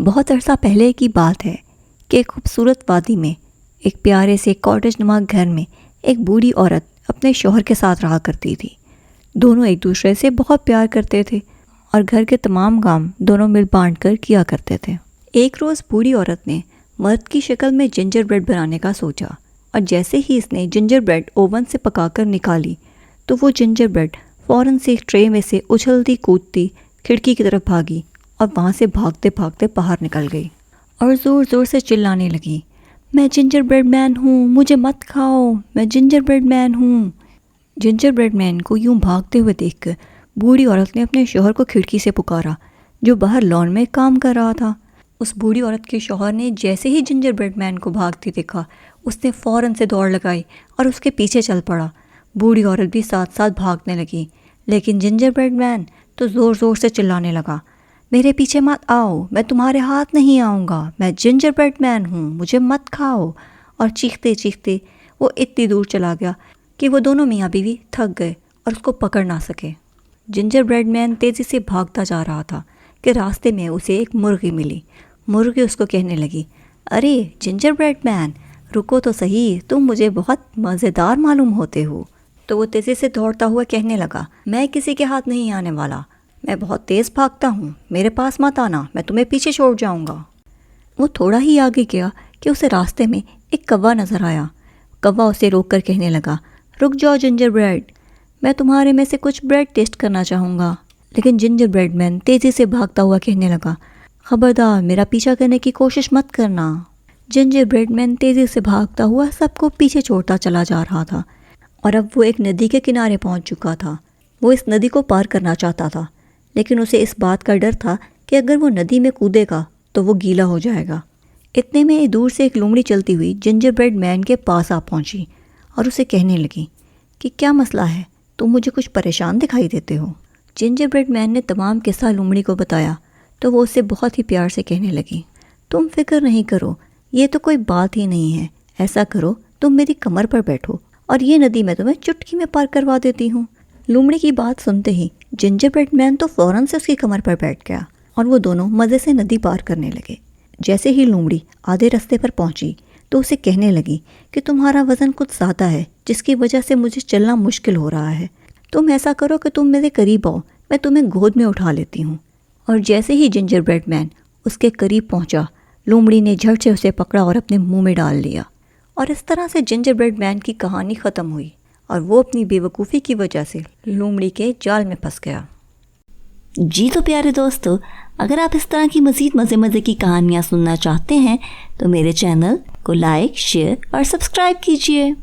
बहुत अरसा पहले की बात है कि एक खूबसूरत वादी में एक प्यारे से कॉटेज नुमा घर में एक बूढ़ी औरत अपने शौहर के साथ रहा करती थी। दोनों एक दूसरे से बहुत प्यार करते थे और घर के तमाम काम दोनों मिल बांट कर किया करते थे। एक रोज़ बूढ़ी औरत ने मर्द की शक्ल में जिंजर ब्रेड बनाने का सोचा और जैसे ही इसने जिंजर ब्रेड ओवन से पकाकर निकाली तो वो जिंजर ब्रेड फ़ौरन से एक ट्रे में से उछलती कूदती खिड़की की तरफ भागी और वहाँ से भागते भागते बाहर निकल गई और ज़ोर ज़ोर से चिल्लाने लगी, मैं जिंजर ब्रेड मैन हूँ, मुझे मत खाओ, मैं जिंजर ब्रेड मैन हूँ। जिंजर ब्रेड मैन को यूं भागते हुए देखकर बूढ़ी औरत ने अपने शौहर को खिड़की से पुकारा, जो बाहर लॉन में काम कर रहा था। उस बूढ़ी औरत के शौहर ने जैसे ही जिंजर ब्रेड मैन को भागते देखा, उसने फ़ौरन से दौड़ लगाई और उसके पीछे चल पड़ा। बूढ़ी औरत भी साथ साथ भागने लगी, लेकिन जिंजर ब्रेड मैन तो ज़ोर ज़ोर से चिल्लाने लगा, मेरे पीछे मत आओ, मैं तुम्हारे हाथ नहीं आऊँगा, मैं जिंजर ब्रेड मैन हूँ, मुझे मत खाओ। और चीखते चीखते वो इतनी दूर चला गया कि वो दोनों मियाँ बीवी थक गए और उसको पकड़ ना सके। जिंजर ब्रेड मैन तेज़ी से भागता जा रहा था कि रास्ते में उसे एक मुर्गी मिली। मुर्गी उसको कहने लगी, अरे जिंजर ब्रेड मैन, रुको तो सही, तुम मुझे बहुत मज़ेदार मालूम होते हो। तो वो तेज़ी से दौड़ता हुआ कहने लगा, मैं किसी के हाथ नहीं आने वाला, मैं बहुत तेज़ भागता हूँ, मेरे पास मत आना, मैं तुम्हें पीछे छोड़ जाऊँगा। वो थोड़ा ही आगे गया कि उसे रास्ते में एक कौवा नज़र आया। कौवा उसे रोक कर कहने लगा, रुक जाओ जिंजर ब्रेड, मैं तुम्हारे में से कुछ ब्रेड टेस्ट करना चाहूँगा। लेकिन जिंजर ब्रेड मैन तेज़ी से भागता हुआ कहने लगा, खबरदार मेरा पीछा करने की कोशिश मत करना। जिंजर ब्रेड मैन तेज़ी से भागता हुआ सबको पीछे छोड़ता चला जा रहा था और अब वो एक नदी के किनारे पहुँच चुका था। वो इस नदी को पार करना चाहता था, लेकिन उसे इस बात का डर था कि अगर वो नदी में कूदेगा तो वो गीला हो जाएगा। इतने में दूर से एक लोमड़ी चलती हुई जिंजर ब्रेड मैन के पास आ पहुंची और उसे कहने लगी कि क्या मसला है, तुम मुझे कुछ परेशान दिखाई देते हो। जिंजर ब्रेड मैन ने तमाम किस्सा लोमड़ी को बताया तो वो उससे बहुत ही प्यार से कहने लगी, तुम फिक्र नहीं करो, ये तो कोई बात ही नहीं है, ऐसा करो तुम मेरी कमर पर बैठो और ये नदी मैं तुम्हें चुटकी में पार करवा देती हूँ। लोमड़ी की बात सुनते ही जिंजर ब्रेड मैन तो फ़ौरन से उसकी कमर पर बैठ गया और वो दोनों मज़े से नदी पार करने लगे। जैसे ही लोमड़ी आधे रास्ते पर पहुंची तो उसे कहने लगी कि तुम्हारा वज़न कुछ ज़्यादा है, जिसकी वजह से मुझे चलना मुश्किल हो रहा है। तुम ऐसा करो कि तुम मेरे करीब आओ, मैं तुम्हें गोद में उठा लेती हूँ। और जैसे ही जिंजर ब्रेड मैन उसके करीब पहुँचा, लोमड़ी ने झट से उसे पकड़ा और अपने मुँह में डाल लिया। और इस तरह से जिंजर ब्रेड मैन की कहानी ख़त्म हुई और वो अपनी बेवकूफ़ी की वजह से लोमड़ी के जाल में फंस गया। जी तो प्यारे दोस्तों, अगर आप इस तरह की मज़े की कहानियाँ सुनना चाहते हैं तो मेरे चैनल को लाइक, शेयर और सब्सक्राइब कीजिए।